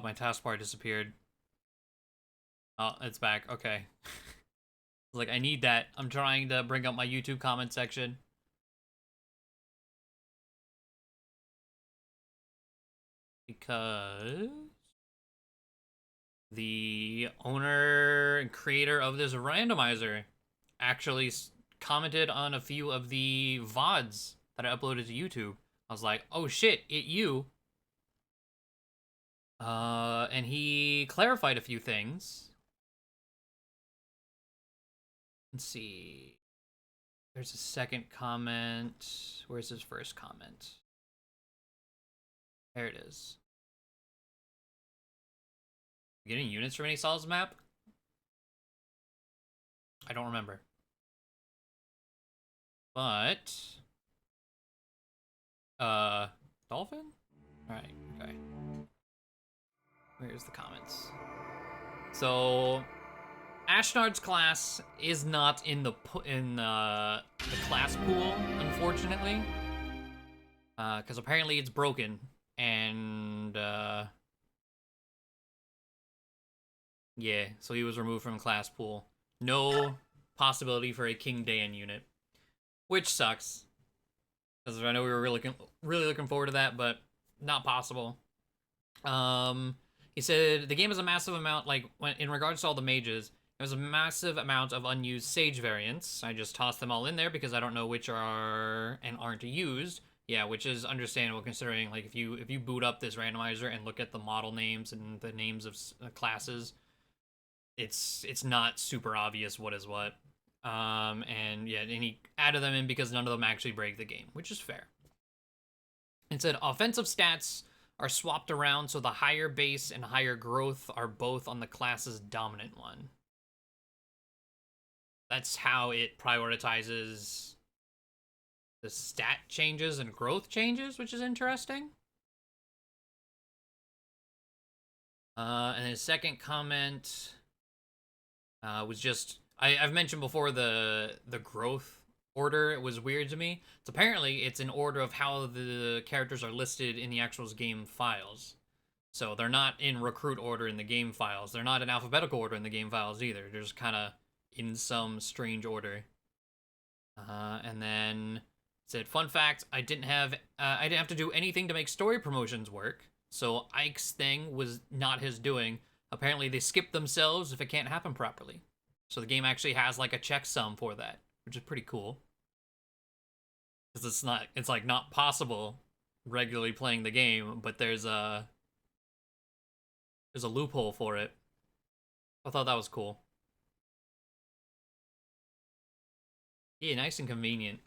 My taskbar disappeared. Oh, it's back. Okay. Like, I need that. I'm trying to bring up my YouTube comment section. Because the owner and creator of this randomizer actually commented on a few of the VODs that I uploaded to YouTube. I was like, oh shit, you. And he clarified a few things. Let's see. There's a second comment. Where's his first comment? There it is. Getting units from any Sol's map? I don't remember. But dolphin? Alright, okay. Where's the comments? So Ashnard's class is not in the class pool, unfortunately. Because apparently it's broken, and yeah, so he was removed from the class pool. No possibility for a King Dayan unit, which sucks. Because I know we were really looking forward to that, but not possible. He said the game is a massive amount, like in regards to all the mages, there's a massive amount of unused Sage variants. I just tossed them all in there because I don't know which are and aren't used. Yeah, which is understandable considering, like, if you boot up this randomizer and look at the model names and the names of classes, it's not super obvious what is what. And yeah, and he added them in because none of them actually break the game, which is fair. It said offensive stats are swapped around, so the higher base and higher growth are both on the class's dominant one. That's how it prioritizes the stat changes and growth changes, which is interesting. And his second comment was just, I've mentioned before the growth order. It was weird to me. It's apparently it's in order of how the characters are listed in the actual game files. So they're not in recruit order in the game files. They're not in alphabetical order in the game files either. They're just kind of in some strange order. And then it said, fun fact, I didn't have to do anything to make story promotions work. So Ike's thing was not his doing. Apparently they skip themselves if it can't happen properly. So the game actually has like a checksum for that, which is pretty cool. Because it's like not possible regularly playing the game, but there's a loophole for it. I thought that was cool. Yeah, nice and convenient.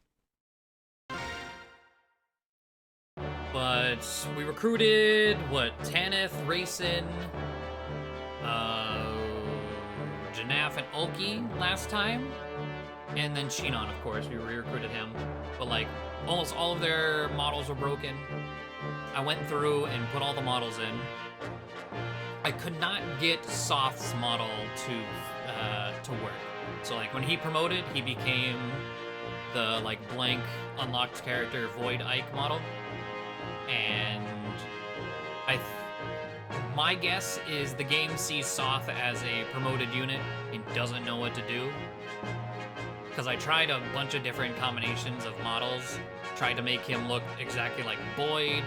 But we recruited, Tanith, Rayson, Janaf, and Ulki last time. And then Shinon, of course, we re-recruited him. But like, almost all of their models were broken. I went through and put all the models in. I could not get Soth's model to work. So like, when he promoted, he became the like blank unlocked character Void Ike model. And my guess is the game sees Soth as a promoted unit and doesn't know what to do. Because I tried a bunch of different combinations of models, tried to make him look exactly like Boyd.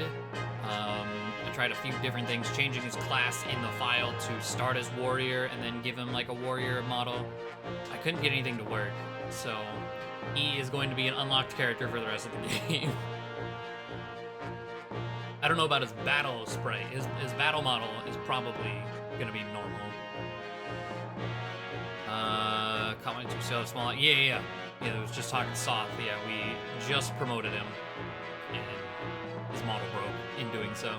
I tried a few different things, changing his class in the file to start as warrior and then give him like a warrior model. I couldn't get anything to work, so he is going to be an unlocked character for the rest of the game. I don't know about his battle sprite. His battle model is probably gonna be normal. Comment to so small. Yeah. It was just talking Soth. Yeah, we just promoted him, and his model broke in doing so.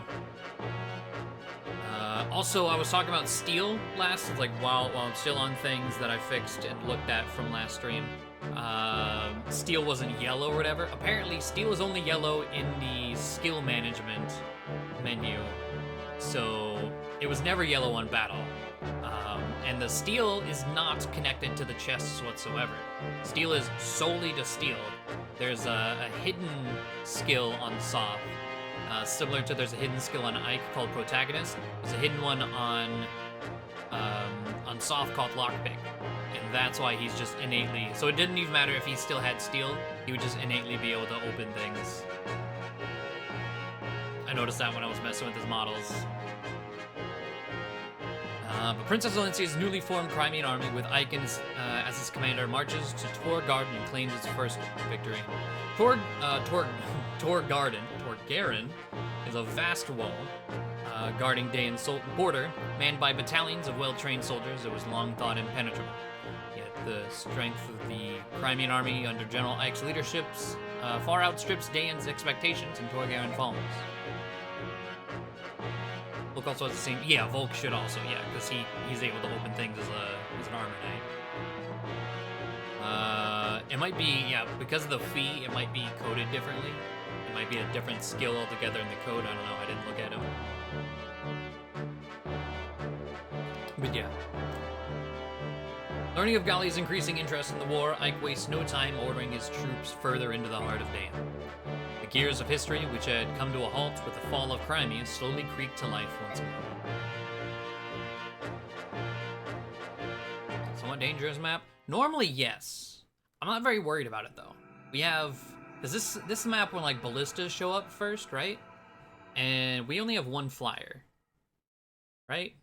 Also, I was talking about Steel last, like while I'm still on things that I fixed and looked at from last stream. Steel wasn't yellow or whatever. Apparently, Steel is only yellow in the skill management menu, so it was never yellow on battle. And the Steel is not connected to the chests whatsoever. Steel is solely to Steel. There's a hidden skill on Soth Similar to there's a hidden skill on Ike called Protagonist. There's a hidden one on Soft called Lockpick. And that's why he's just innately... So it didn't even matter if he still had steel, he would just innately be able to open things. I noticed that when I was messing with his models. But Princess Valencia's newly formed Crimean army with Ike as his commander marches to Tor Garden and claims its first victory. Torgaren is a vast wall guarding Dane's border, manned by battalions of well-trained soldiers that was long thought impenetrable. Yet the strength of the Crimean army under General Ike's leadership far outstrips Dane's expectations, and Torgaren falls. Volk also has the same... Yeah, Volk should also, yeah, because he's able to open things as an armor knight. It might be, yeah, because of the fee, it might be coded differently. It might be a different skill altogether in the code, I don't know, I didn't look at him. But yeah. Learning of Galli's increasing interest in the war, Ike wastes no time ordering his troops further into the heart of Dan. The gears of history, which had come to a halt with the fall of Crimea, slowly creaked to life once more. Somewhat dangerous map? Normally, yes. I'm not very worried about it, though. We have... Because this map when, like, ballistas show up first, right? And we only have one flyer. Right?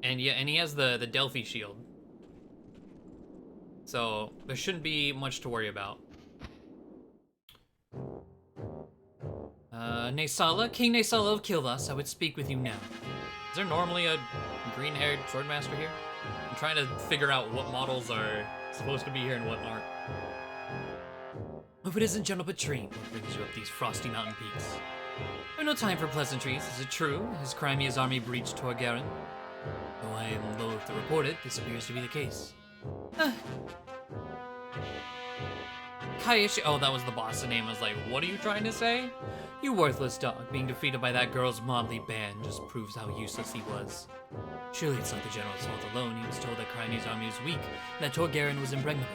And yeah, and he has the Delphi shield. So, there shouldn't be much to worry about. Naysala, King Naysala of Kilvas, I would speak with you now. Is there normally a green-haired swordmaster here? I'm trying to figure out what models are supposed to be here and what aren't. If it isn't General Petrine, what brings you up these frosty mountain peaks? I've no time for pleasantries. Is it true? Has Crimea's army breached Torgaren? Though I am loath to report it, this appears to be the case. Kayashi— oh, that was the boss. The name was like, what are you trying to say? You worthless dog. Being defeated by that girl's motley band just proves how useless he was. Surely it's not the general's fault alone. He was told that Crimea's army was weak, and that Torgaren was impregnable.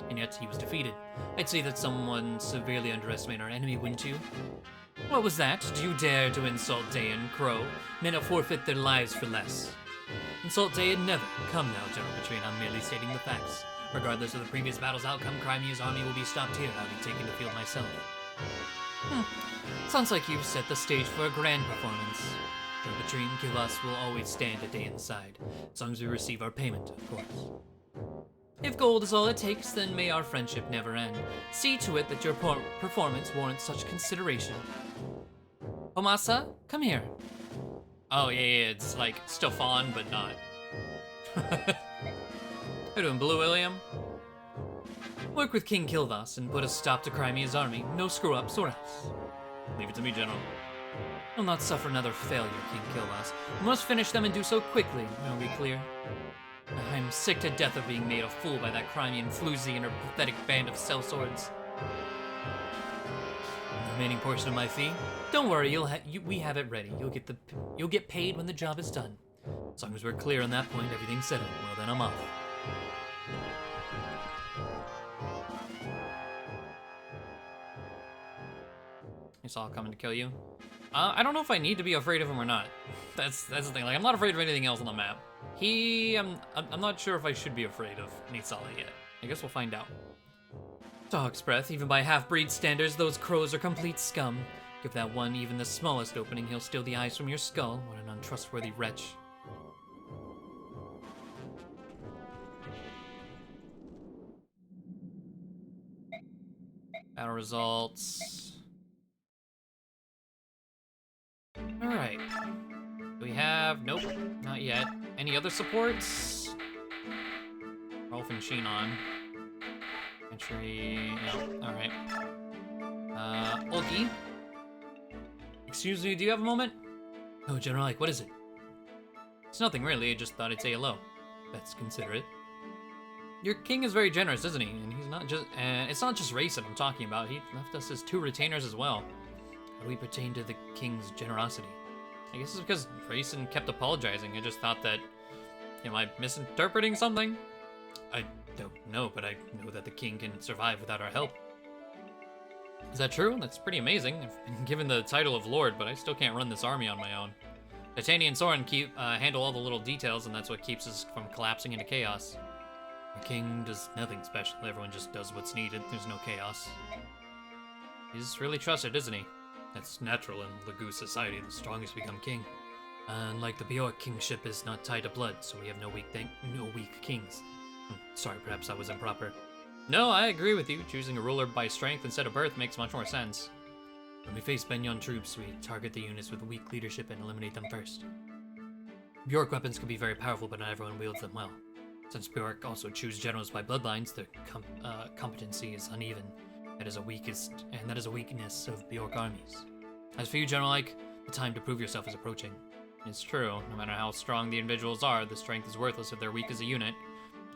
And yet he was defeated. I'd say that someone severely underestimated our enemy, wouldn't you? What was that? Do you dare to insult Dayan, Crow? Men have forfeit their lives for less. Insult Dayan? Never. Come now, General Petrine, I'm merely stating the facts. Regardless of the previous battle's outcome, Crimea's army will be stopped here, having taken the field myself. Sounds like you've set the stage for a grand performance. General Petrine, Kilvas will always stand at Dayan's side, as long as we receive our payment, of course. If gold is all it takes, then may our friendship never end. See to it that your performance warrants such consideration. Omasa, come here. Oh, yeah, it's like Stefan, but not. How you doing, Blue William? Work with King Kilvas and put a stop to Crimea's army. No screw-ups or else. Leave it to me, General. I'll not suffer another failure, King Kilvas. We must finish them and do so quickly. Are we clear? I'm sick to death of being made a fool by that Crimean floozy and her pathetic band of sellswords. The remaining portion of my fee? Don't worry, we have it ready. You'll get paid when the job is done. As long as we're clear on that point, everything's settled. Well, then I'm off. I saw coming to kill you. I don't know if I need to be afraid of him or not. That's the thing. Like, I'm not afraid of anything else on the map. I'm not sure if I should be afraid of Naysala yet. I guess we'll find out. Dog's breath. Even by half-breed standards, those crows are complete scum. Give that one even the smallest opening, he'll steal the eyes from your skull. What an untrustworthy wretch. Battle results. Alright. Do we have... Nope, not yet. Any other supports? Rolf and Sheenon. Entry... No, alright. Ulgi. Excuse me, do you have a moment? Oh, General Ike, what is it? It's nothing really, I just thought I'd say hello. That's considerate. Your king is very generous, isn't he? And he's not just... it's not just Rayson I'm talking about. He left us his 2 retainers as well. How do we pertain to the king's generosity? I guess it's because Rayson kept apologizing. I just thought that... Am I misinterpreting something? I don't know, but I know that the king can survive without our help. Is that true? That's pretty amazing. I've been given the title of Lord, but I still can't run this army on my own. Titania and Soren handle all the little details, and that's what keeps us from collapsing into chaos. The king does nothing special. Everyone just does what's needed. There's no chaos. He's really trusted, isn't he? That's natural in Lagoo society. The strongest become king. Unlike the Bjork, kingship is not tied to blood, so we have no weak kings. Sorry, perhaps I was improper. No, I agree with you. Choosing a ruler by strength instead of birth makes much more sense. When we face Benyon troops, we target the units with weak leadership and eliminate them first. Bjork weapons can be very powerful, but not everyone wields them well. Since Bjork also choose generals by bloodlines, their competency is uneven. That is a weakness of Bjork armies. As for you, General Ike, the time to prove yourself is approaching. It's true. No matter how strong the individuals are, the strength is worthless if they're weak as a unit.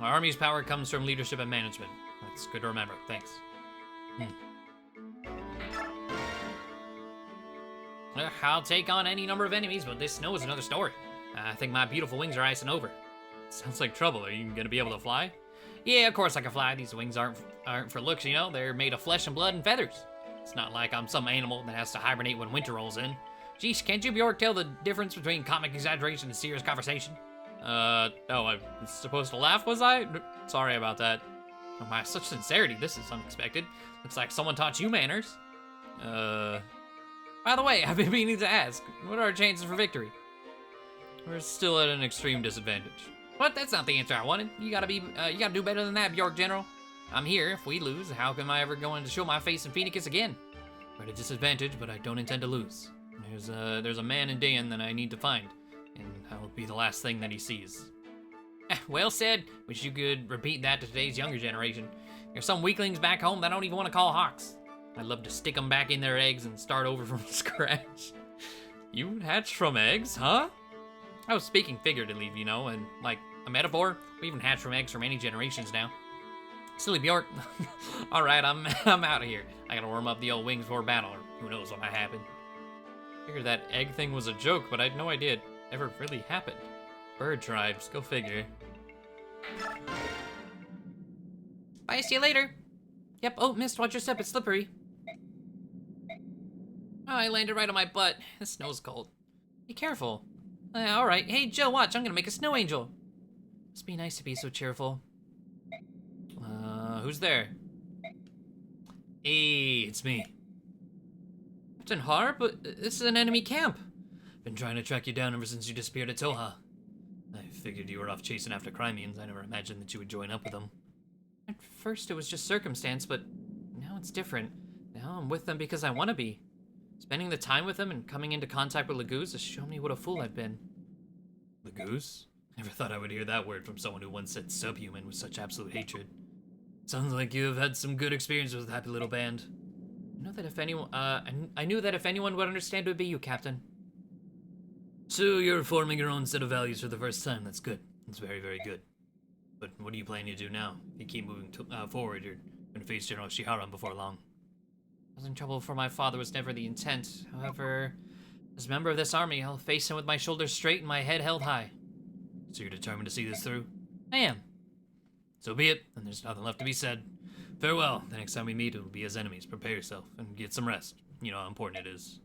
Our army's power comes from leadership and management. That's good to remember. Thanks. I'll take on any number of enemies, but this snow is another story. I think my beautiful wings are icing over. Sounds like trouble. Are you gonna be able to fly? Yeah, of course I can fly. These wings aren't for looks, you know. They're made of flesh and blood and feathers. It's not like I'm some animal that has to hibernate when winter rolls in. Geez, can't you, Bjork, tell the difference between comic exaggeration and serious conversation? Oh, I was supposed to laugh, was I? Sorry about that. Oh my, such sincerity. This is unexpected. Looks like someone taught you manners. By the way, I've been meaning to ask, what are our chances for victory? We're still at an extreme disadvantage. What? That's not the answer I wanted. You gotta do better than that, Bjork General. I'm here. If we lose, how come I ever going to show my face in Phoenix again? We're at a disadvantage, but I don't intend to lose. There's a man in Dan that I need to find, and I will be the last thing that he sees. Well said. Wish you could repeat that to today's younger generation. There's some weaklings back home that don't even want to call hawks. I'd love to stick them back in their eggs and start over from scratch. You hatched from eggs, huh? I was speaking figuratively, you know, and like a metaphor. We even hatched from eggs for many generations now. Silly Bjork. All right, I'm out of here. I gotta warm up the old wings for battle, or who knows what might happen. Figured that egg thing was a joke, but I had no idea it ever really happened. Bird tribes, go figure. Bye, see you later. Yep, oh, missed, watch your step, it's slippery. Oh, I landed right on my butt. The snow's cold. Be careful. Alright, hey Jill, watch, I'm gonna make a snow angel. Must be nice to be so cheerful. Who's there? Hey, it's me. Captain Har, but this is an enemy camp. Been trying to track you down ever since you disappeared at Toha. I figured you were off chasing after Crimeans. I never imagined that you would join up with them. At first it was just circumstance, but now it's different. Now I'm with them because I want to be. Spending the time with them and coming into contact with Lagoos has shown me what a fool I've been. Lagoos? Never thought I would hear that word from someone who once said subhuman with such absolute hatred. Sounds like you have had some good experiences with the happy little band. I knew that if anyone would understand, it would be you, Captain. So you're forming your own set of values for the first time. That's good. That's very, very good. But what do you plan to do now? If you keep moving forward, you're going to face General Shiharan before long. Causing trouble for my father was never the intent. However, as a member of this army, I'll face him with my shoulders straight and my head held high. So you're determined to see this through? I am. So be it, and there's nothing left to be said. Farewell. The next time we meet, it'll be as enemies. Prepare yourself and get some rest. You know how important it is.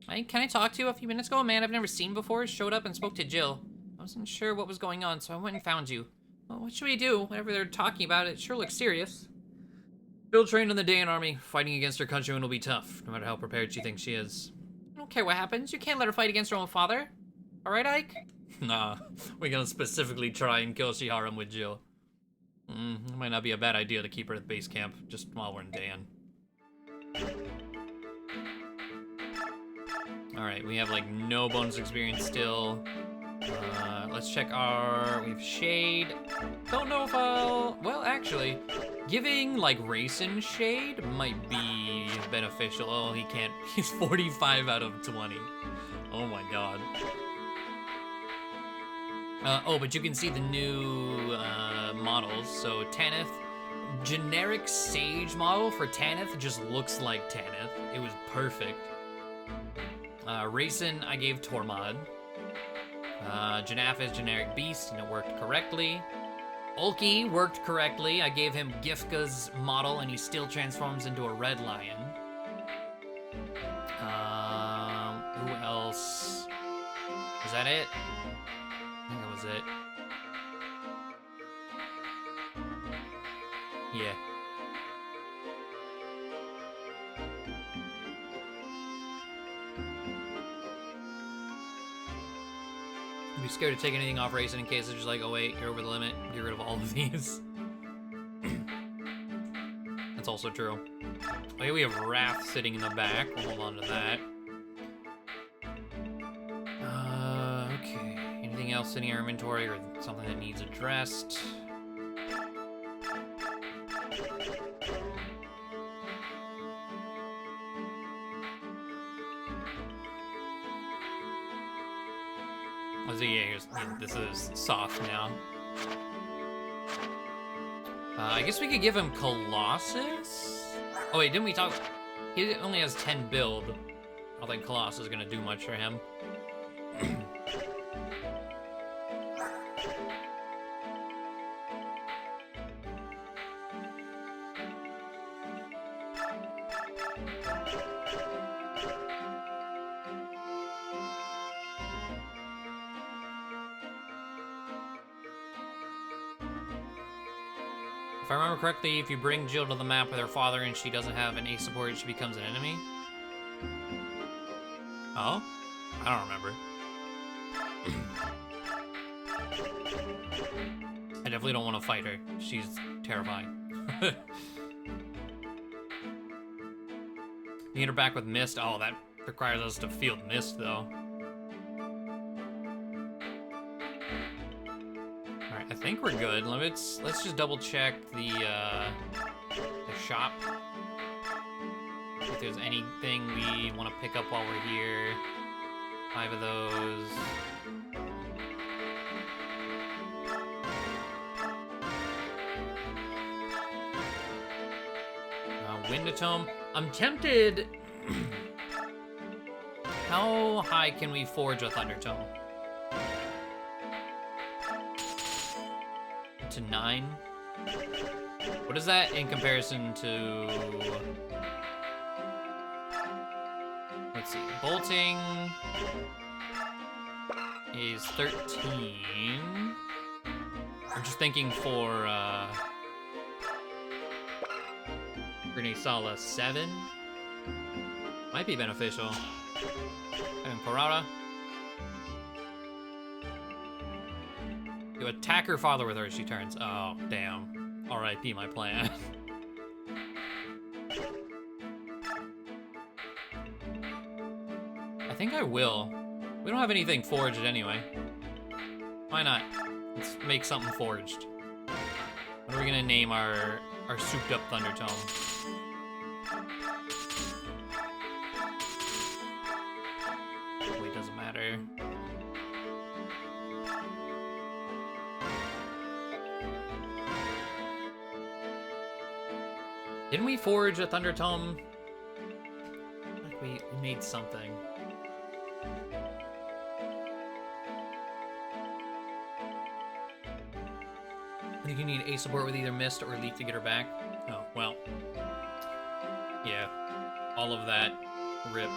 Hey, can I talk to you? A few minutes ago, a man I've never seen before showed up and spoke to Jill. I wasn't sure what was going on, so I went and found you. Well, what should we do? Whatever they're talking about, it sure looks serious. Jill trained in the Dayan army. Fighting against her countrymen will be tough, no matter how prepared she thinks she is. I don't care what happens. You can't let her fight against her own father. All right, Ike? Nah, we're gonna specifically try and kill Shiharan with Jill. It might not be a bad idea to keep her at base camp, just while we're in Dan. Alright, we have like no bonus experience still. Let's check we have Shade. Don't know if well, actually, giving like Racing Shade might be beneficial. Oh, he can't, he's 45 out of 20. Oh my god. Oh, but you can see the new models. So Tanith, generic Sage model for Tanith just looks like Tanith. It was perfect. Racing, I gave Tormod. Janaf is generic Beast, and it worked correctly. Ulki worked correctly. I gave him Gifka's model, and he still transforms into a red lion. Who else? Was that it? I think that was it. Yeah. I'd be scared to take anything off racing in case it's just like, oh wait, you're over the limit. Get rid of all of these. That's also true. Okay, we have Wrath sitting in the back. We'll hold on to that. Okay. Anything else in your inventory or something that needs addressed? Oh, so yeah, this is soft now. I guess we could give him Colossus? Oh wait, didn't we talk? He only has 10 build. I don't think Colossus is gonna do much for him. If I remember correctly, if you bring Jill to the map with her father and she doesn't have an ace support, she becomes an enemy. Oh? I don't remember. I definitely don't want to fight her. She's terrifying. You get her back with Mist. Oh, that requires us to field Mist, though. Alright, I think we're good. Let's just double check the shop. If there's anything we want to pick up while we're here. 5 of those. Windatome. I'm tempted. How high can we forge a Thundertome? To 9? What is that in comparison to... Let's see. Bolting is 13. I'm just thinking for Grenade Sala 7. Might be beneficial. And Parada. You attack her father with her as she turns. Oh, damn. R.I.P. my plan. I think I will. We don't have anything forged anyway. Why not? Let's make something forged. What are we gonna name our souped up Thundertome? Wait, doesn't matter. Didn't we forge a Thundertome? Like we made something. I think you need ace support with either Mist or Leaf to get her back. Oh, well. Yeah. All of that. Rip.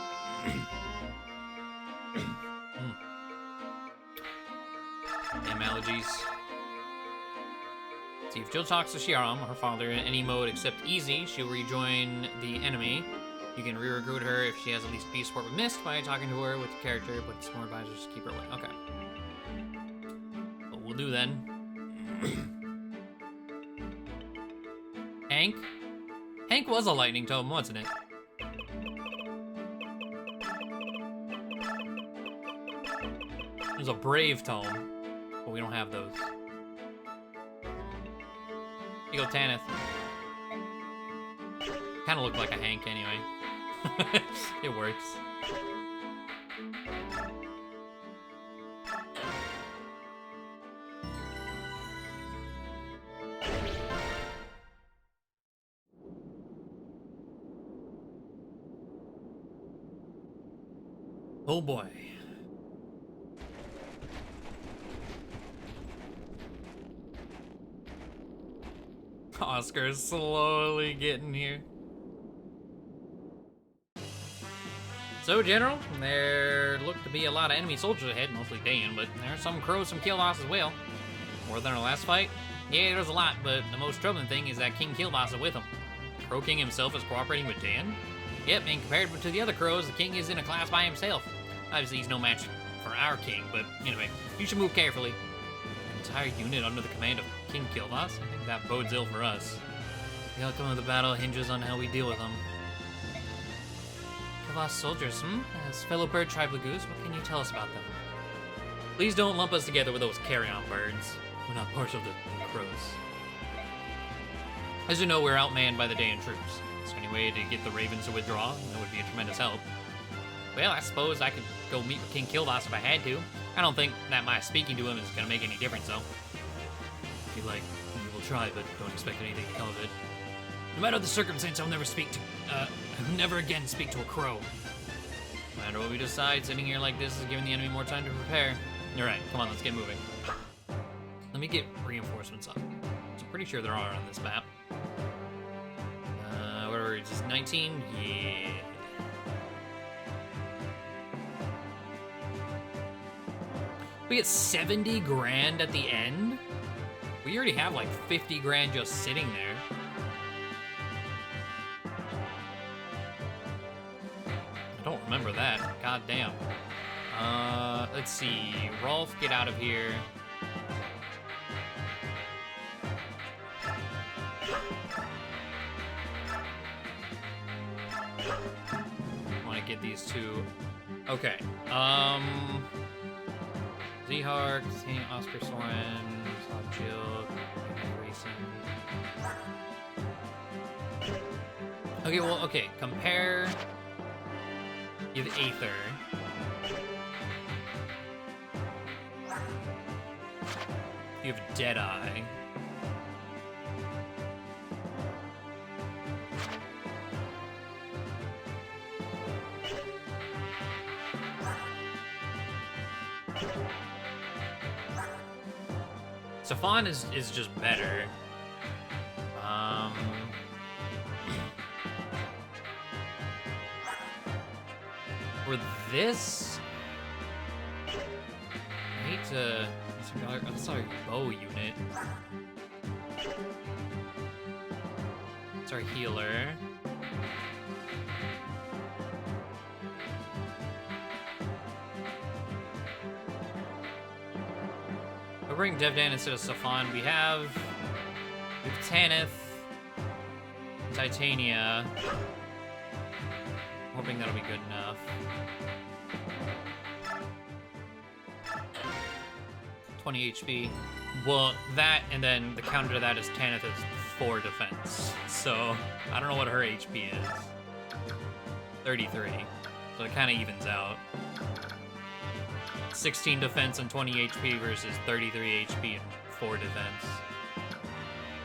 Damn allergies. See, if Jill talks to Shiaram, her father, in any mode except easy, she'll rejoin the enemy. You can re-recruit her if she has at least base support with Mist by talking to her with the character, but it's more advisors to keep her away. Okay. What we'll do then. Hank? Hank was a lightning tome, wasn't it? It was a brave tome, but we don't have those. Here you go, Tanith. Kind of looked like a Hank anyway. It works. Oh boy. Oscar is slowly getting here. So, General, there look to be a lot of enemy soldiers ahead, mostly Dan, but there are some crows, some Killboss as well. More than our last fight? Yeah, there's a lot, but the most troubling thing is that King Killboss is with him. Crow King himself is cooperating with Dan? Yep, and compared to the other crows, the king is in a class by himself. Obviously, he's no match for our king, but anyway, you should move carefully. An entire unit under the command of King Killboss? I think that bodes ill for us. The outcome of the battle hinges on how we deal with them. Killboss soldiers, as fellow bird tribe Lagoos, what can you tell us about them? Please don't lump us together with those carrion birds. We're not partial to crows. As you know, we're outmanned by the Dayan troops. Is there any way to get the ravens to withdraw? That would be a tremendous help. Well, I suppose I could go meet with King Killboss if I had to. I don't think that my speaking to him is going to make any difference, though. If you like, we will try, but don't expect anything to come of it. No matter the circumstance, I'll never never again speak to a crow. No matter what we decide, sitting here like this is giving the enemy more time to prepare. Alright, come on, let's get moving. Let me get reinforcements up. I'm pretty sure there are on this map. What are we, just 19? Yeah. We get 70 grand at the end? We already have like 50 grand just sitting there. I don't remember that. God damn. Let's see. Rolf, get out of here. Get these two. Okay. Z-Hark, Oscar Soren, Jill, Racing. Okay, well, okay. Compare. You have Aether. You have Deadeye. Safan is just better. For this, I hate to. That's our bow unit. It's our healer. We'll bring Devdan instead of Safan. We have Tanith, Titania. Hoping that'll be good enough. 20 HP. Well, that, and then the counter to that is Tanith is 4 defense. So, I don't know what her HP is. 33. So it kind of evens out. 16 defense and 20 HP versus 33 HP and 4 defense.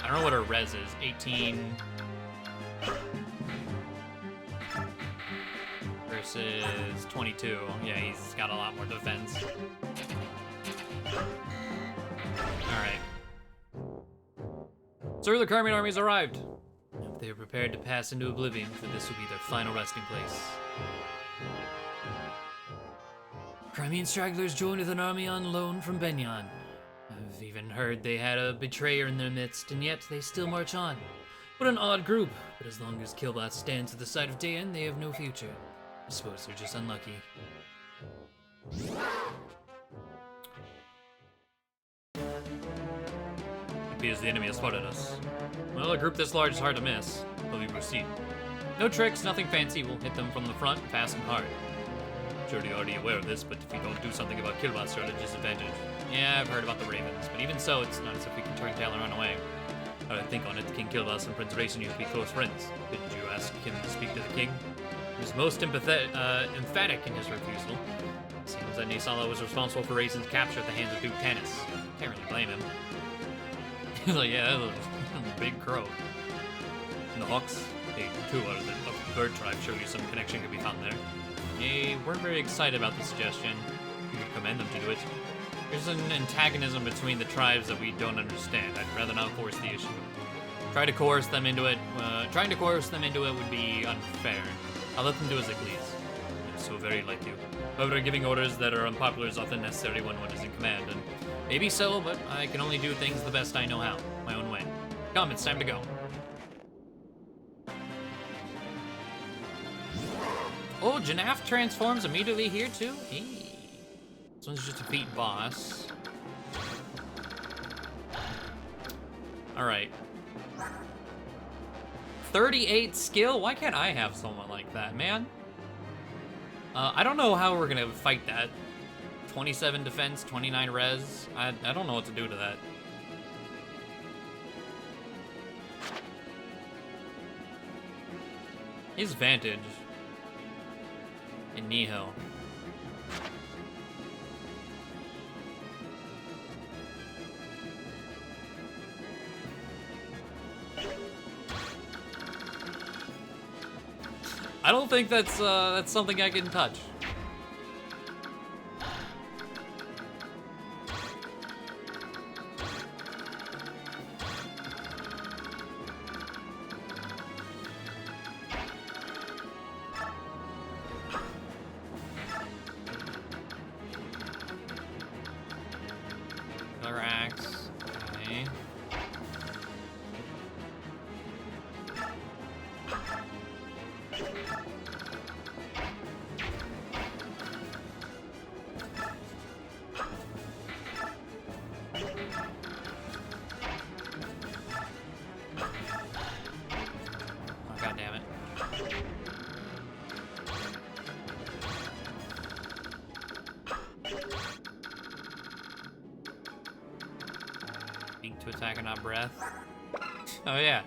I don't know what her res is. 18 versus 22. Yeah, he's got a lot more defense. Alright. Sir, the Carmine army's arrived. If they are prepared to pass into oblivion, for this will be their final resting place. Crimean stragglers joined with an army on loan from Benyan. I've even heard they had a betrayer in their midst, and yet they still march on. What an odd group, but as long as Killboss stands at the side of Dayan, they have no future. I suppose they're just unlucky. It appears the enemy has spotted us. Well, a group this large is hard to miss, but we proceed. No tricks, nothing fancy, we'll hit them from the front, fast and hard. Sure you're already aware of this, but if you don't do something about Killboss, you're at a disadvantage. Yeah, I've heard about the Ravens, but even so, it's not as if we can turn tail and run away. Now that I think on it, King Killboss and Prince Racing used to be close friends. Didn't you ask him to speak to the king? He was most emphatic in his refusal. It seems that Nisala was responsible for Raisin's capture at the hands of Duke Tanis. Can't really blame him. He's like, yeah, that was a big crow. And the Hawks, they too are of the bird tribe. Surely some connection could be found there. They weren't very excited about the suggestion. We could commend them to do it. There's an antagonism between the tribes that we don't understand. I'd rather not force the issue. Try to coerce them into it. Trying to coerce them into it would be unfair. I'll let them do as they please. I'm so very like you. However, giving orders that are unpopular is often necessary when one is in command, and maybe so, but I can only do things the best I know how, my own way. Come, it's time to go. Oh, Janaf transforms immediately here too? Hey. This one's just a defeat boss. Alright. 38 skill? Why can't I have someone like that, man? I don't know how we're gonna fight that. 27 defense, 29 res. I don't know what to do to that. His Vantage. In Nihil. I don't think that's something I can touch. To attack and not breath. Oh yeah.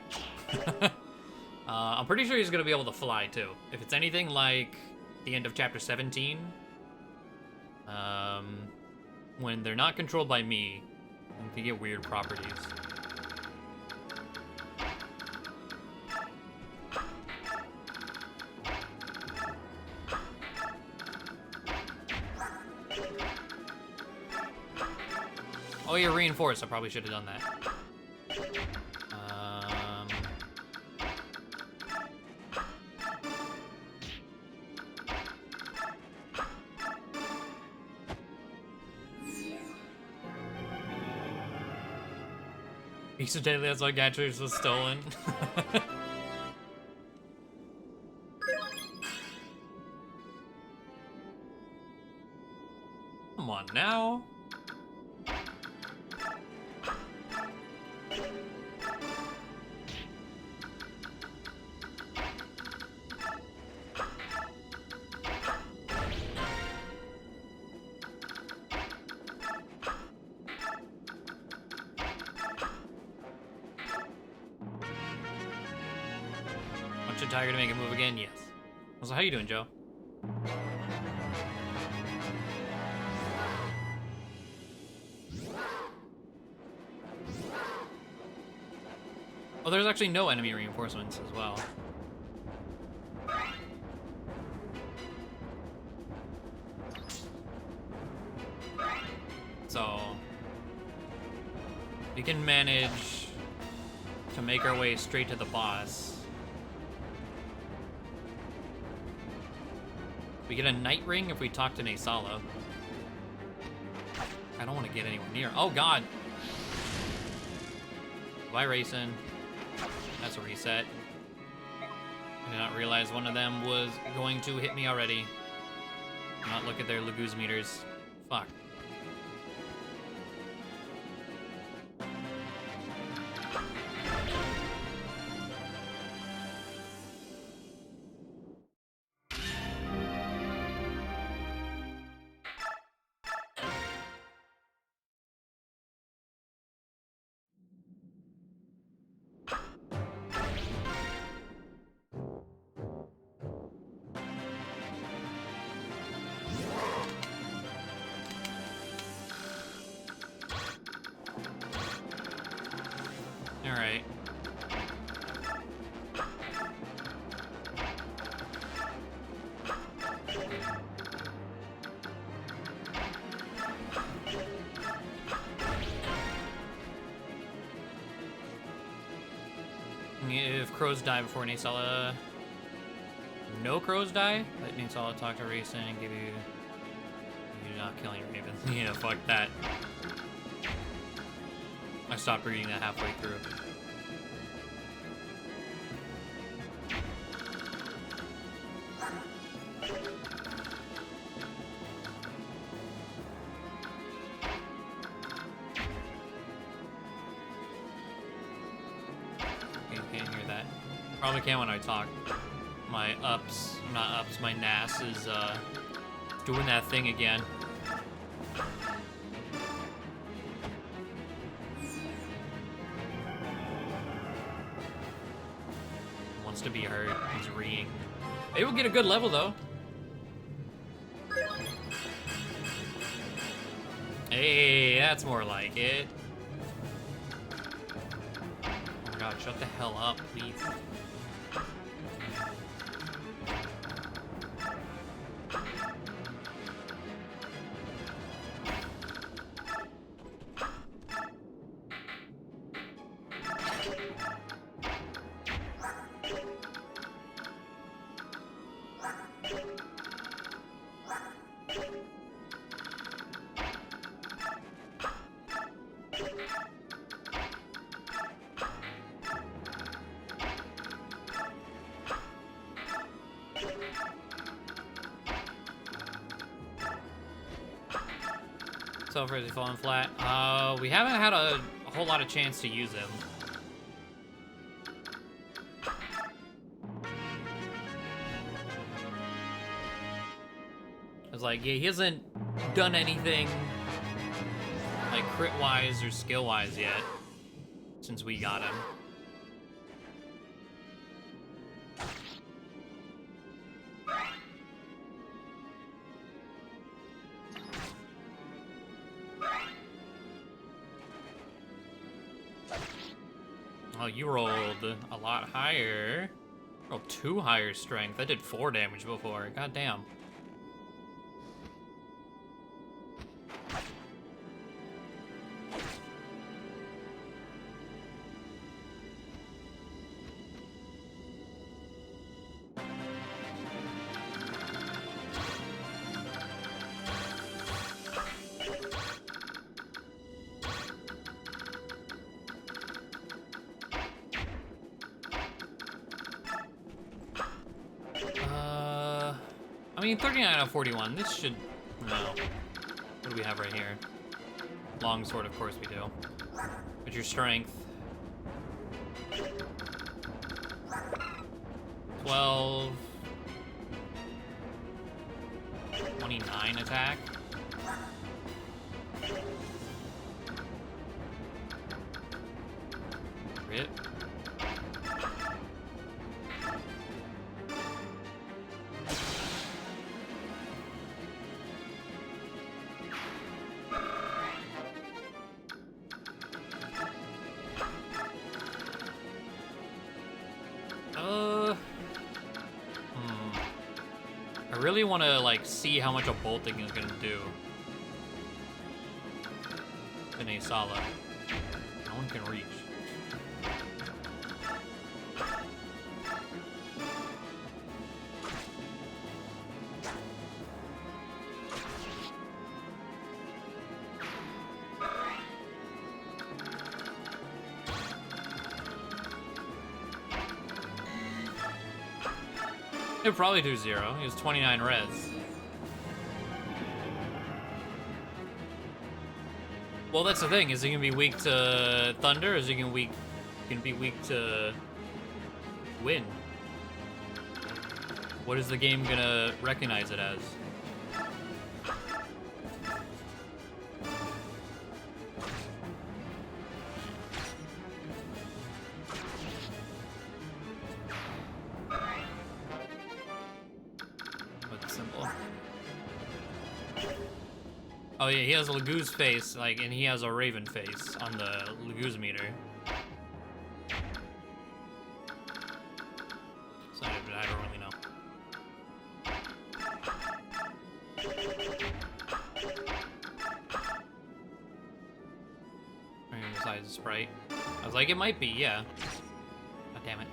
I'm pretty sure he's gonna be able to fly too. If it's anything like the end of chapter 17, when they're not controlled by me, they get weird properties. Oh, you're reinforced. I probably should have done that. Piece of daily, that's why Gatchers was stolen. Come on now. Tiger to make a move again? Yes. So how you doing, Joe? Oh, there's actually no enemy reinforcements as well. So we can manage to make our way straight to the boss. We get a night ring if we talk to Naysala. I don't want to get anywhere near. Oh god! Bye, Racing. That's a reset. I did not realize one of them was going to hit me already. Not look at their Laguz meters. Fuck. Alright. if crows die before Nasala. No crows die? Let Nasala talk to Racing and give you... You're not killing ravens. Yeah, fuck that. I stopped reading that halfway through. Can't hear that. Probably can when I talk. My my NAS is doing that thing again. Wants to be heard. He's reeing. Maybe we'll get a good level though. Hey, that's more like it. Oh my god, shut the hell up, please. So far, he's falling flat. We haven't had a whole lot of chance to use him. It's like, yeah, he hasn't done anything like crit-wise or skill-wise yet since we got him. Oh, you rolled a lot higher. Rolled 2 higher strength. I did 4 damage before. God damn. I mean, 39 out of 41. This should... No. What do we have right here? Longsword, of course we do. But your strength... 12... 29 attack. Rip. I really want to like see how much a bolting is gonna do. In a Sala. No one can reach. It'd probably do 0. He has 29 res. Well, that's the thing. Is he gonna be weak to thunder, or is he gonna be weak to wind? What is the game gonna recognize it as? Oh yeah, he has a Lagoose face, like, and he has a Raven face on the Lagoose meter. So I don't really know. Besides the sprite, I was like, it might be, yeah. God damn it.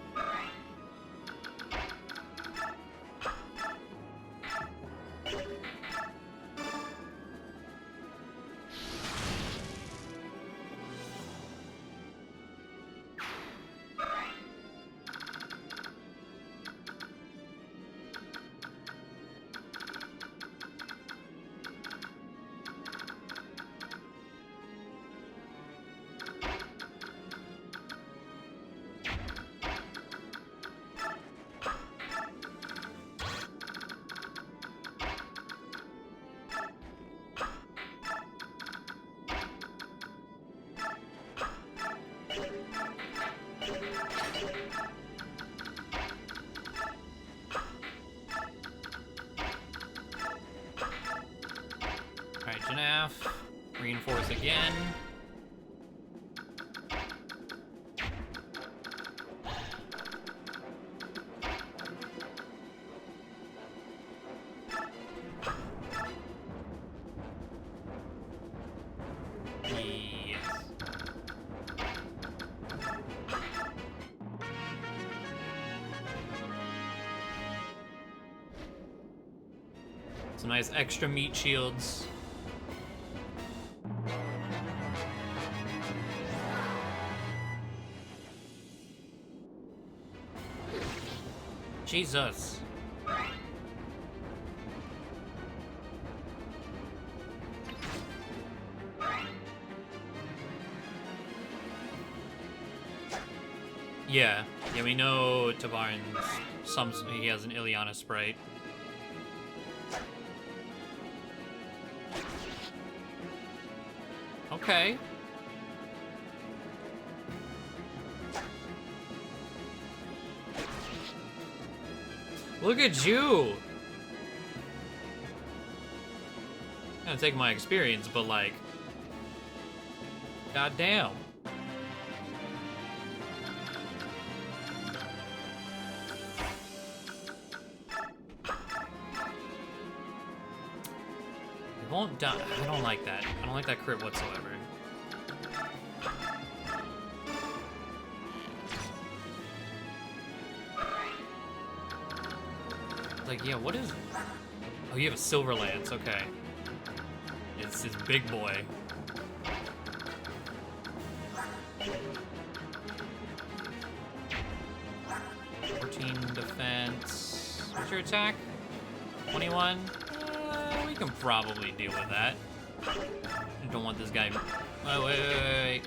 Janaf. Reinforce again. Some nice extra meat shields. Jesus. Yeah, we know Tabarin's he has an Ileana sprite. Okay. Look at you! I'm gonna take my experience, but like... goddamn. It won't die. I don't like that. I don't like that crit whatsoever. Like, yeah, what is... oh, you have a silver lance, okay. It's his big boy. Defense. What's your attack? 21? We can probably deal with that. I don't want this guy... oh, wait.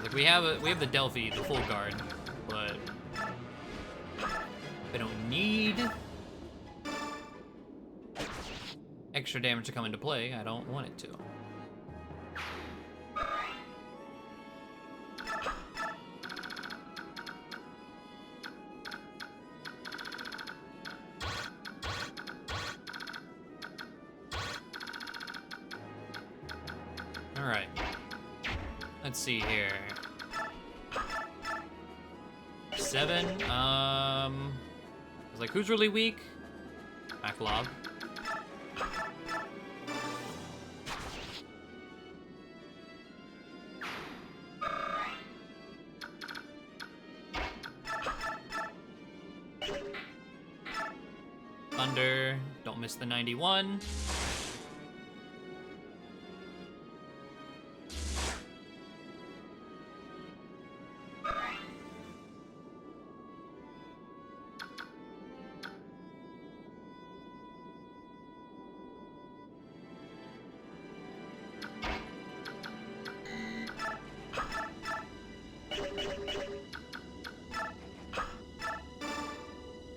Like, we have the Delphi, the full guard, but... I don't need extra damage to come into play. I don't want it to. All right. Let's see here. 7. I was like, who's really weak? Maklov. Thunder. Don't miss the 91.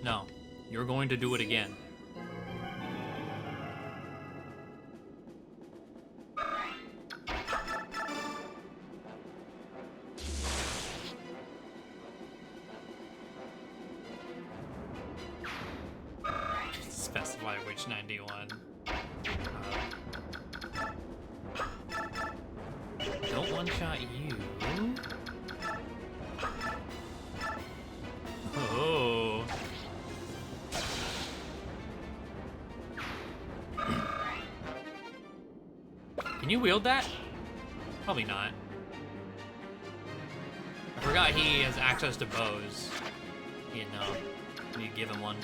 No, you're going to do it again. Specify which 91. Don't one-shot you. Oh. Can you wield that? Probably not. I forgot he has access to bows. You know, you give him one.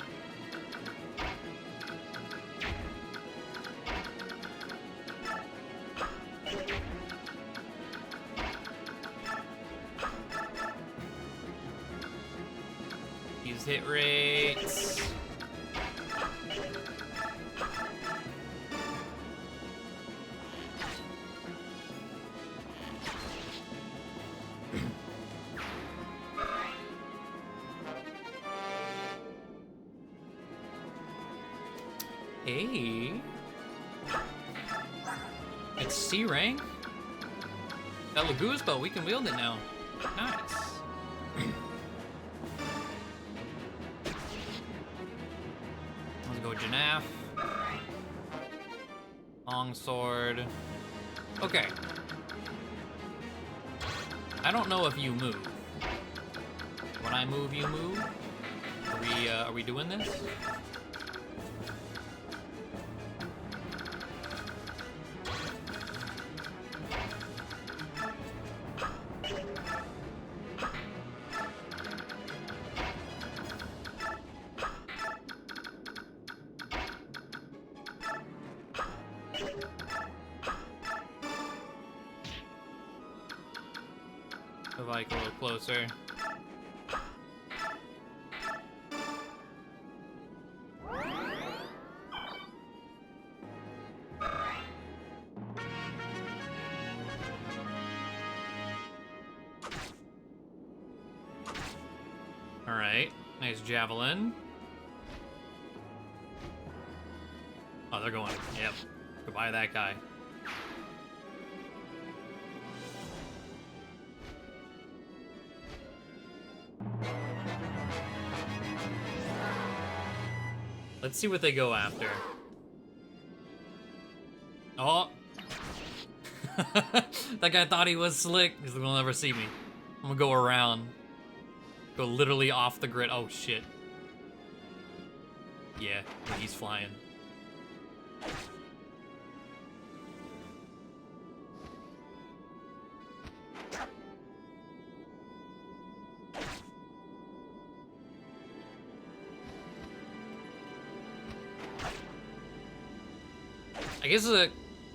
Use hit rates. Hey. It's C rank. That Lagoose bow, we can wield it now. Nice. Let's go Janaf. Long sword. Okay. I don't know if you move. When I move, you move? Are we doing this? The bike a little closer. Alright, nice javelin. Oh, they're going. Yep. Goodbye, that guy. Let's see what they go after. Oh! That guy thought he was slick. He's like, they'll never see me. I'm gonna go around. Go literally off the grid. Oh, shit. Yeah, he's flying. I guess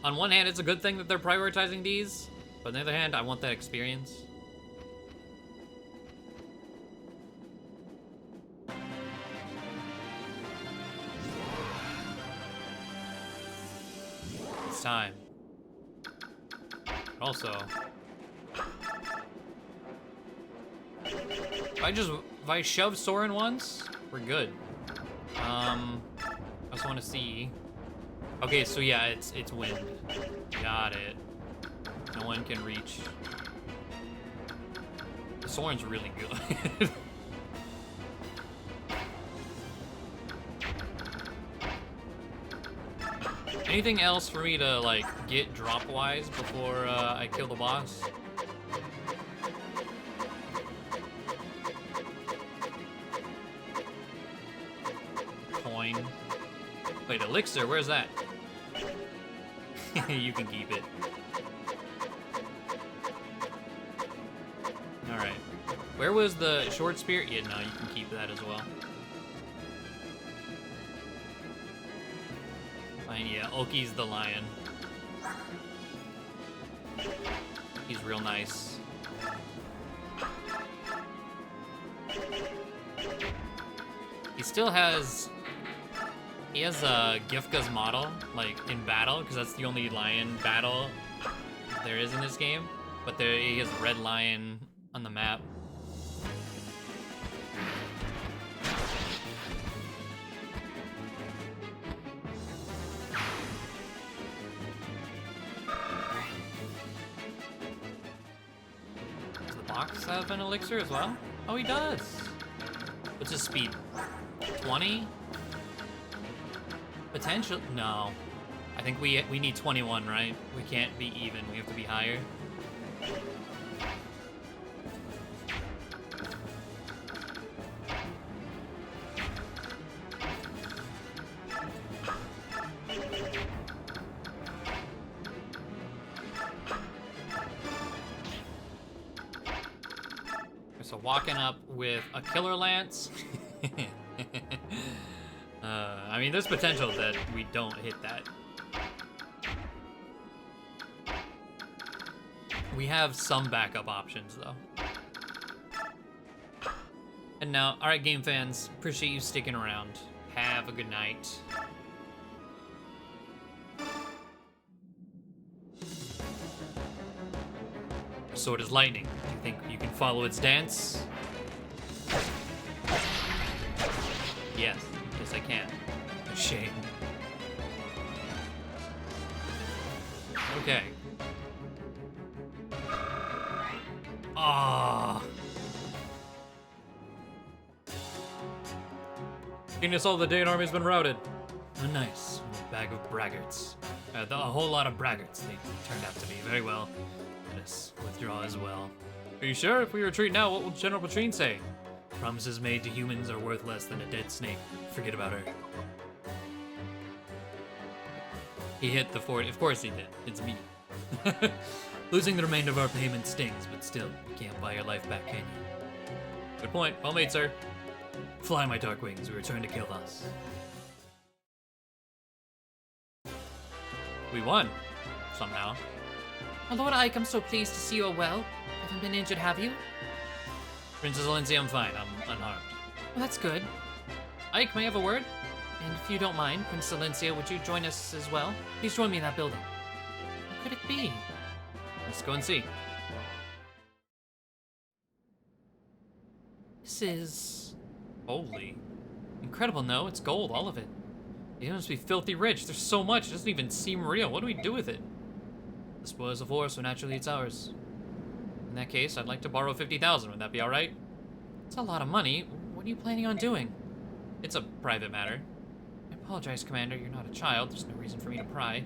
on one hand, it's a good thing that they're prioritizing these, but on the other hand, I want that experience. It's time. But also, if I shove Soren once, we're good. I just want to see. Okay, so yeah, it's wind. Got it. No one can reach. The Soren's really good. Anything else for me to like get drop-wise before I kill the boss? Coin. Wait, elixir, where's that? You can keep it. Alright. Where was the short spear? Yeah, no, you can keep that as well. Fine, yeah, Oki's the lion. He's real nice. He still has... He has Gifka's model, like, in battle, because that's the only lion battle there is in this game. But he has Red Lion on the map. Does the box have an elixir as well? Oh, he does! What's his speed? 20? Potential? No. I think we need 21, right? We can't be even. We have to be higher. So walking up with a killer lance. I mean, there's potential that we don't hit that. We have some backup options, though. And now, alright, game fans, appreciate you sticking around. Have a good night. Sword is lightning. Do you think you can follow its dance? Yes. Yes, I can. A shame. Okay. Ah. Genius, all the Dane army's been routed. Oh, nice. A bag of braggarts. A whole lot of braggarts they turned out to be. Very well. Let us withdraw as well. Are you sure? If we retreat now, what will General Petrine say? Promises made to humans are worth less than a dead snake. Forget about her. He hit the 40. Of course he did. It's me. Losing the remainder of our payment stings, but still, you can't buy your life back, can you? Good point. Well made, sir. Fly, my dark wings. We return to Kilvas. We won. Somehow. Oh, Lord Ike, I'm so pleased to see you are well. Haven't been injured, have you? Princess Lindsay, I'm fine. I'm unharmed. Well, that's good. Ike, may I have a word? And if you don't mind, Princess Valencia, would you join us as well? Please join me in that building. What could it be? Let's go and see. This is... Holy. Incredible, no? It's gold, all of it. It must be filthy rich. There's so much. It doesn't even seem real. What do we do with it? The spoils of war, so naturally it's ours. In that case, I'd like to borrow 50,000. Would that be alright? It's a lot of money. What are you planning on doing? It's a private matter. I apologize, Commander. You're not a child. There's no reason for me to pry.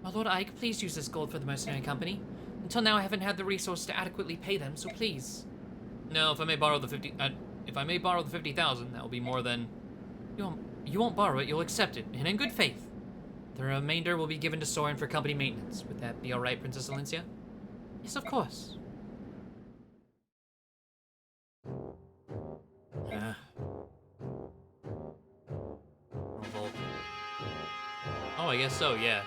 My Lord Ike, please use this gold for the mercenary company. Until now, I haven't had the resource to adequately pay them, so please. No, if I may borrow the 50,000, that will be more than... You won't borrow it. You'll accept it, and in good faith. The remainder will be given to Soren for company maintenance. Would that be all right, Princess Valencia? Yes, of course. Oh, I guess so, yeah.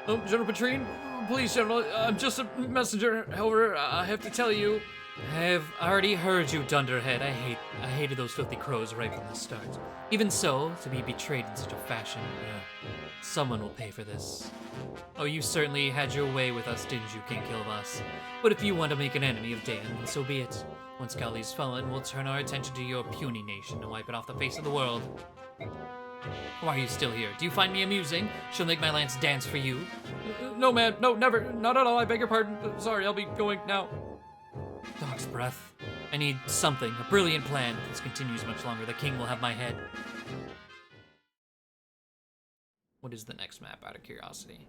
Oh, General Petrine? Please, General, I'm just a messenger. However, I have to tell you, I have already heard you, Dunderhead. I hated those filthy crows right from the start. Even so, to be betrayed in such a fashion, someone will pay for this. Oh, you certainly had your way with us, didn't you, King Kilvas? But if you want to make an enemy of Dan, then so be it. Once Kali's fallen, we'll turn our attention to your puny nation and wipe it off the face of the world. Why are you still here? Do you find me amusing? She'll make my lance dance for you. No, man. No, never. Not at all. I beg your pardon. Sorry, I'll be going now. Dog's breath. I need something. A brilliant plan. If this continues much longer, the king will have my head. What is the next map, out of curiosity?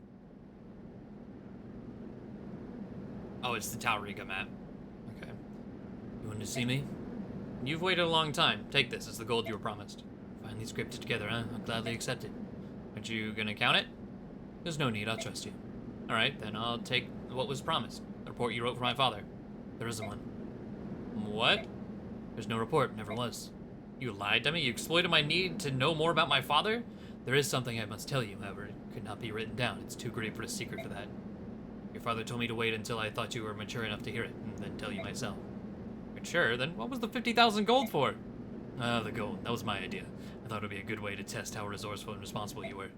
Oh, it's the Tauriga map. Okay. You wanted to see me? You've waited a long time. Take this. It's the gold you were promised. Finally scraped it together, huh? I'll gladly accept it. Aren't you gonna count it? There's no need. I'll trust you. Alright, then I'll take what was promised. The report you wrote for my father. There isn't one. What? There's no report. Never was. You lied to me? You exploited my need to know more about my father? There is something I must tell you, however. It could not be written down. It's too great for a secret for that. Your father told me to wait until I thought you were mature enough to hear it, and then tell you myself. Mature? Then what was the 50,000 gold for? The gold. That was my idea. I thought it would be a good way to test how resourceful and responsible you were.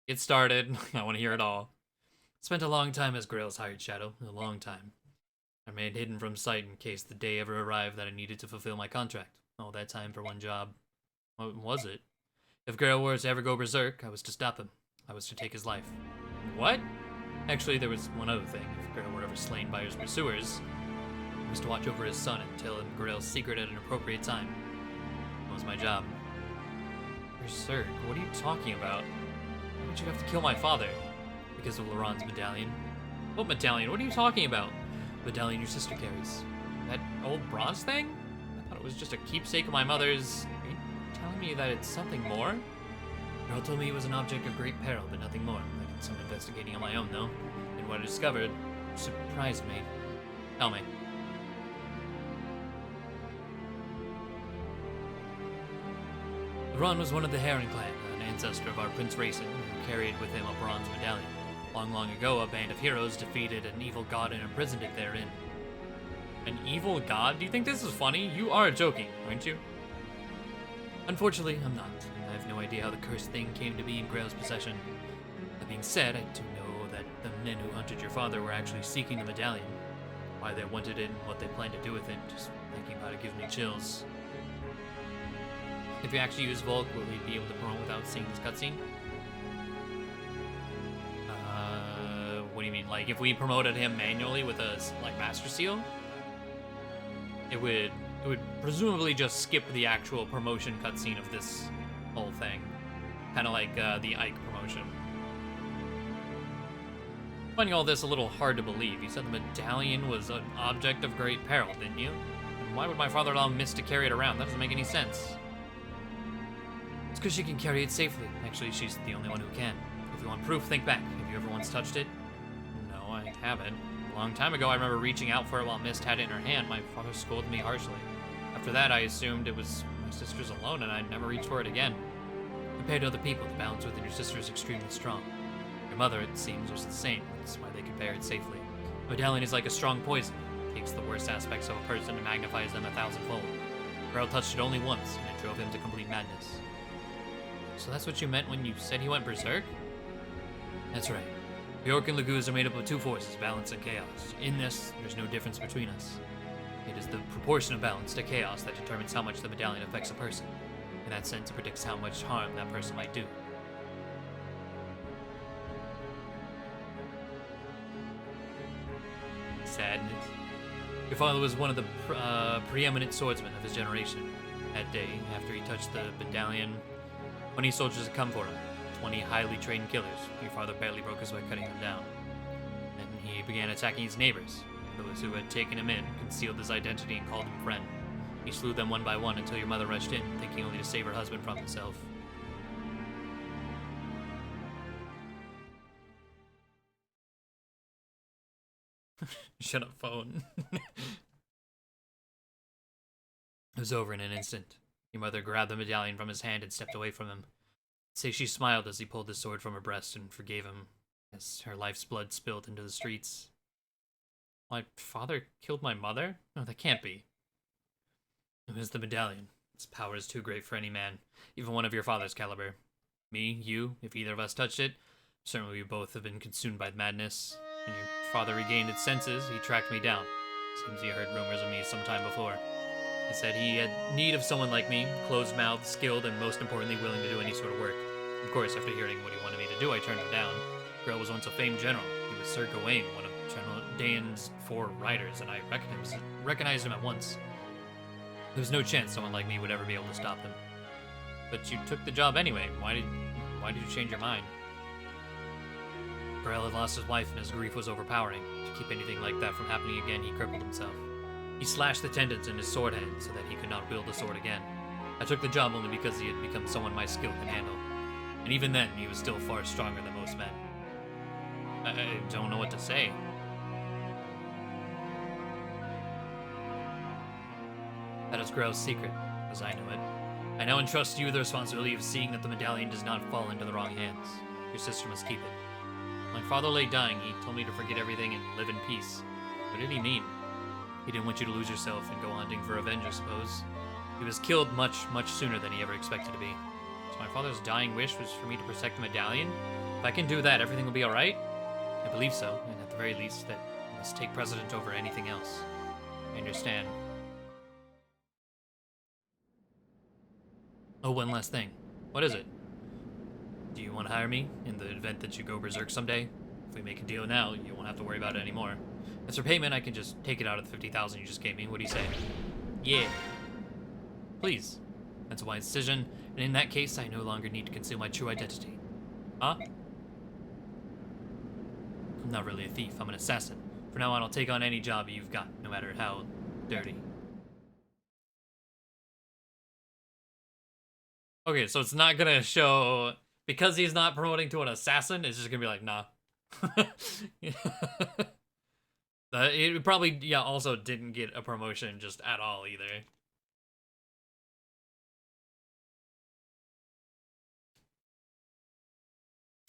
Get started. I want to hear it all. Spent a long time as Grail's hired shadow. A long time. I remained hidden from sight in case the day ever arrived that I needed to fulfill my contract. All that time for one job. What was it? If Grail were to ever go berserk, I was to stop him. I was to take his life. What? Actually, there was one other thing. If Grail were ever slain by his pursuers, I was to watch over his son and tell him Grail's secret at an appropriate time. That was my job. Berserk? What are you talking about? Why would you have to kill my father? Because of Laurent's medallion? What medallion? What are you talking about? Medallion your sister carries. That old bronze thing? I thought it was just a keepsake of my mother's. Are you telling me that it's something more? Girl told me it was an object of great peril, but nothing more. I did some investigating on my own, though, and what I discovered surprised me. Tell me. Laurent was one of the Heron clan, an ancestor of our Prince Racing, who carried with him a bronze medallion. Long, long ago, a band of heroes defeated an evil god and imprisoned it therein. An evil god? Do you think this is funny? You are joking, aren't you? Unfortunately, I'm not. I have no idea how the cursed thing came to be in Grail's possession. That being said, I do know that the men who hunted your father were actually seeking the medallion. Why they wanted it and what they planned to do with it, just thinking about it gives me chills. If we actually use Volk, will we be able to promote without seeing this cutscene? What do you mean? Like, if we promoted him manually with a, like, Master Seal? It would presumably just skip the actual promotion cutscene of this whole thing. Kind of like the Ike promotion. Finding all this a little hard to believe. You said the medallion was an object of great peril, didn't you? And why would my father allow Miss to carry it around? That doesn't make any sense. It's because she can carry it safely. Actually, she's the only one who can. If you want proof, think back. Have you ever once touched it? No, I haven't. A long time ago, I remember reaching out for it while Mist had it in her hand. My father scolded me harshly. After that, I assumed it was my sister's alone, and I never reached for it again. Compared to other people, the balance within your sister is extremely strong. Your mother, it seems, was the same. That's why they could bear it safely. A medallion is like a strong poison. It takes the worst aspects of a person and magnifies them 1,000-fold. Grell touched it only once, and it drove him to complete madness. So that's what you meant when you said he went berserk? That's right. Bjork and Laguz are made up of two forces, balance and chaos. In this, there's no difference between us. It is the proportion of balance to chaos that determines how much the medallion affects a person. In that sense, it predicts how much harm that person might do. Sadness. Your father was one of the preeminent swordsmen of his generation. That day, after he touched the medallion, 20 soldiers had come for him. 20 highly trained killers. Your father barely broke his way cutting them down. Then he began attacking his neighbors. Those who had taken him in, concealed his identity, and called him friend. He slew them one by one until your mother rushed in, thinking only to save her husband from himself. Shut up, phone. It was over in an instant. Your mother grabbed the medallion from his hand and stepped away from him. Say she smiled as he pulled the sword from her breast and forgave him, as her life's blood spilled into the streets. My father killed my mother? No, that can't be. It was the medallion. Its power is too great for any man, even one of your father's caliber. Me, you, if either of us touched it, certainly we both have been consumed by madness. When your father regained its senses, he tracked me down. Seems he heard rumors of me some time before. He said he had need of someone like me, closed-mouthed, skilled, and most importantly, willing to do any sort of work. Of course, after hearing what he wanted me to do, I turned him down. Grell was once a famed general. He was Sir Gawain, one of General Dane's 4 riders, and I recognized him at once. There was no chance someone like me would ever be able to stop him. But you took the job anyway. Why did you change your mind? Grell had lost his wife, and his grief was overpowering. To keep anything like that from happening again, he crippled himself. He slashed the tendons in his sword hand so that he could not wield the sword again. I took the job only because he had become someone my skill could handle. And even then, he was still far stronger than most men. I don't know what to say. That is Grell's secret, as I know it. I now entrust you the responsibility of seeing that the medallion does not fall into the wrong hands. Your sister must keep it. My father lay dying. He told me to forget everything and live in peace. What did he mean? He didn't want you to lose yourself and go hunting for revenge, I suppose. He was killed much, much sooner than he ever expected to be. So my father's dying wish was for me to protect the medallion? If I can do that, everything will be alright? I believe so, and at the very least, that must take precedent over anything else. I understand. Oh, one last thing. What is it? Do you want to hire me in the event that you go berserk someday? If we make a deal now, you won't have to worry about it anymore. As for payment, I can just take it out of the 50,000 you just gave me. What do you say? Yeah. Please. That's a wise decision, and in that case, I no longer need to conceal my true identity. Huh? I'm not really a thief. I'm an assassin. From now on, I'll take on any job you've got, no matter how dirty. Okay, so it's not gonna show... Because he's not promoting to an assassin, it's just gonna be like, nah. It probably, yeah, also didn't get a promotion just at all either.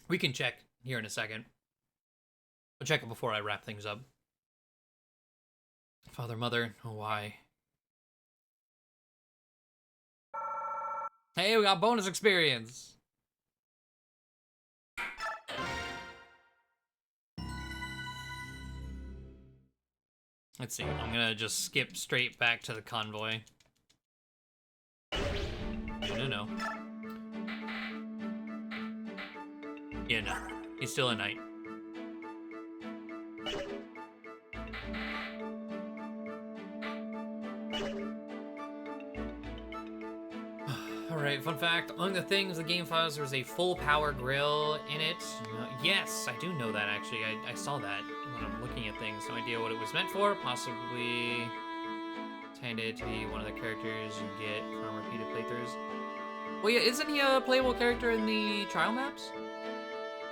We can check here in a second. I'll check it before I wrap things up. Father, mother, oh why? Hey, we got bonus experience! Let's see, I'm gonna just skip straight back to the convoy. No. Yeah, no. He's still a knight. Alright, fun fact. Among the things the game files, there was a full power grill in it. Yes, I do know that actually. I saw that when I'm looking at things. No idea what it was meant for. Possibly intended to be one of the characters you get from repeated playthroughs. Well, yeah, isn't he a playable character in the trial maps?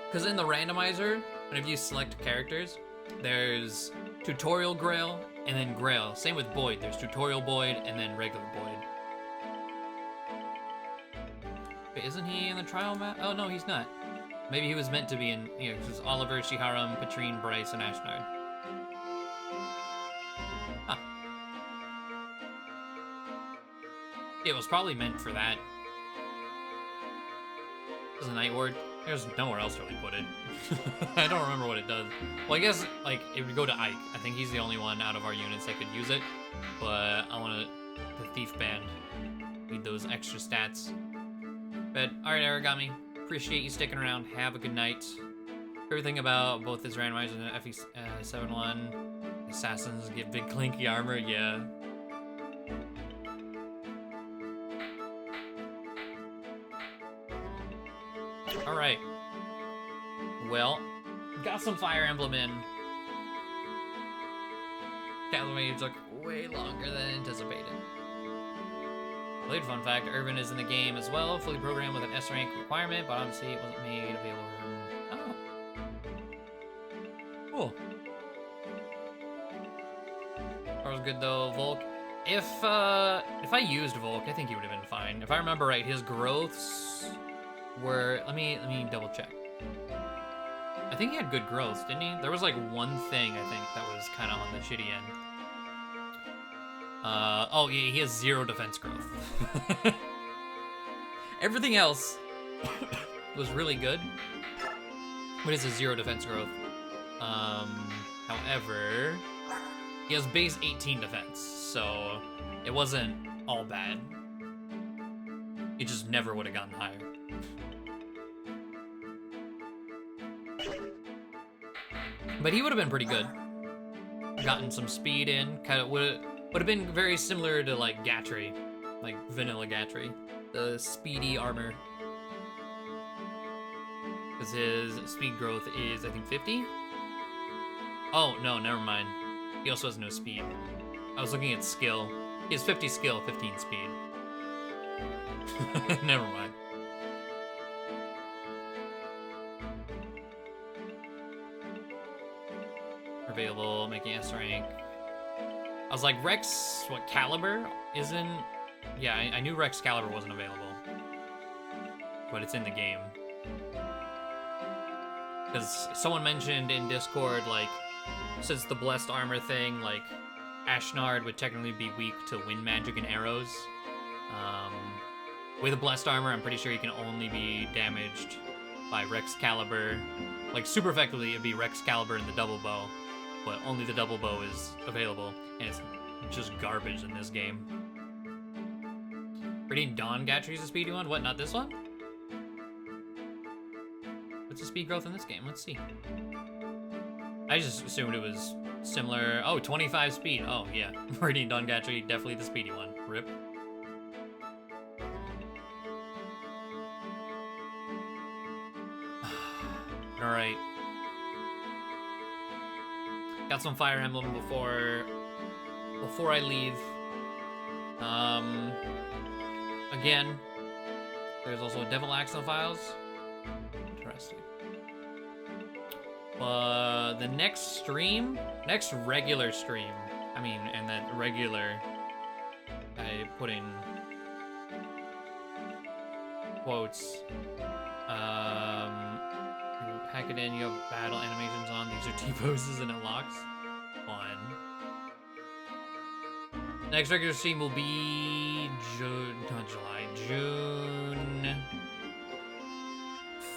Because in the randomizer, whenever you select characters, there's tutorial Grail and then Grail. Same with Boyd. There's tutorial Boyd and then regular Boyd. Wait, isn't he in the trial map? Oh, no, he's not. Maybe he was meant to be in, you know, because it's Oliver, Shiharam, Patrine, Bryce, and Ashnard. Huh. It was probably meant for that. As a Night Ward. There's nowhere else to really put it. I don't remember what it does. Well, I guess, like, it would go to Ike. I think he's the only one out of our units that could use it. But I want the Thief Band. Need those extra stats. But, alright, Aragami. Appreciate you sticking around. Have a good night. Everything about both his Randomizer and FE71. Assassins get big clinky armor, yeah. Alright. Well, got some Fire Emblem in. Castlevania took way longer than anticipated. Related fun fact, Irvin is in the game as well, fully programmed with an S rank requirement, but obviously it wasn't made available for him. Oh. Cool. That was good though, Volk. If I used Volk, I think he would have been fine. If I remember right, his growths were, let me double check. I think he had good growths, didn't he? There was like one thing I think that was kind of on the shitty end. Oh yeah, he has 0 defense growth. Everything else was really good, but it's a 0 defense growth. However, he has base 18 defense, so it wasn't all bad. It just never would have gotten higher. But he would have been pretty good. Gotten some speed in, kind of would have been very similar to like Gatry, like vanilla Gatry, the speedy armor. Because his speed growth is, I think, 50? Oh, no, never mind. He also has no speed. I was looking at skill. He has 50 skill, 15 speed. Never mind. Available, making S rank. I was like, Rex, what, Caliber isn't... Yeah, I knew Rex Caliber wasn't available. But it's in the game. Because someone mentioned in Discord, like, since the Blessed Armor thing, like, Ashnard would technically be weak to wind magic and arrows. With a Blessed Armor, I'm pretty sure he can only be damaged by Rex Caliber. Like, super effectively, it'd be Rex Caliber and the double bow. But only the double bow is available, and it's just garbage in this game. Radiant Dawn Gatry's a speedy one? What, not this one? What's the speed growth in this game? Let's see. I just assumed it was similar. Oh, 25 speed. Oh, yeah. Radiant Dawn Gatry, definitely the speedy one. Rip. Alright. Got some Fire Emblem before I leave. Again, there's also a Devil Axe in the files. Interesting. The next regular stream, I mean, and that regular, I put in quotes. Hack it in, you have battle animations on, these are T-poses and it locks. Fun. Next regular stream will be June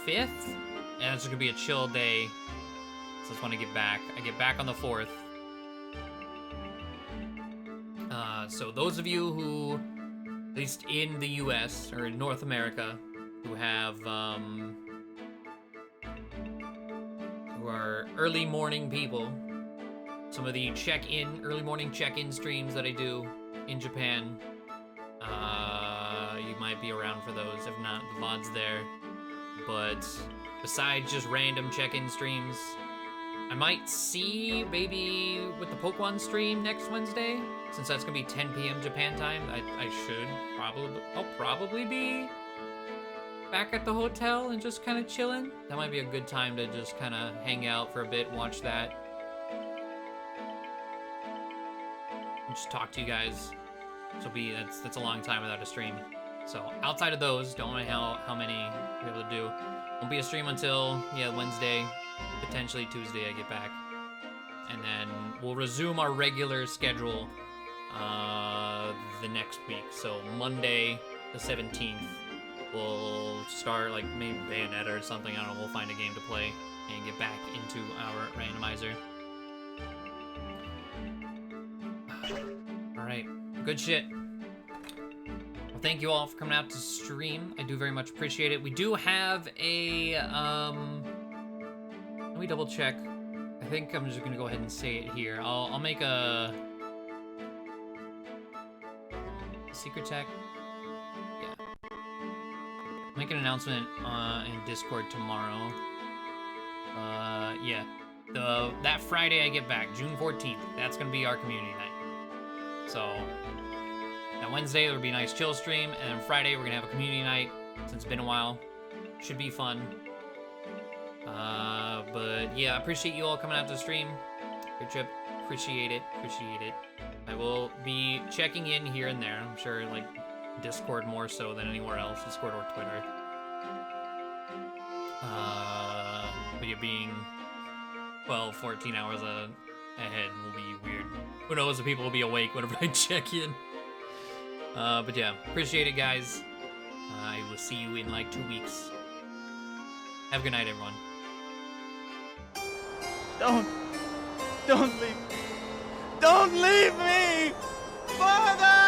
5th? And it's gonna be a chill day. So I just want to get back. I get back on the 4th. So those of you who, at least in the US, or in North America, who have, who are early morning people, some of the early morning check-in streams that I do in Japan, you might be around for those. If not, the VOD's there. But besides just random check-in streams, I might see maybe with the Pokemon stream next Wednesday, since that's gonna be 10 p.m. Japan time. I'll probably be back at the hotel and just kind of chilling. That might be a good time to just kind of hang out for a bit, watch that, and just talk to you guys. So that's a long time without a stream. So outside of those, don't know how many we're able to do. Won't be a stream until Wednesday, potentially Tuesday I get back, and then we'll resume our regular schedule the next week. So Monday the 17th, we'll start like maybe Bayonetta or something. I don't know. We'll find a game to play and get back into our randomizer. All right, good shit. Well, thank you all for coming out to stream. I do very much appreciate it. We do have a let me double check. I think I'm just gonna go ahead and say it here. I'll make a secret tag. Yeah. Make an announcement in Discord tomorrow. Yeah. That Friday I get back, June 14th. That's gonna be our community night. So that Wednesday there'll be a nice chill stream, and then Friday we're gonna have a community night since it's been a while. Should be fun. But yeah, I appreciate you all coming out to the stream. Good trip. Appreciate it. I will be checking in here and there. I'm sure, like, Discord more so than anywhere else, Discord or Twitter. But yeah, being 12, 14 hours ahead will be weird. Who knows if people will be awake whenever I check in. But yeah, appreciate it, guys. I will see you in like 2 weeks. Have a good night, everyone. Don't leave me! Don't leave me! Father!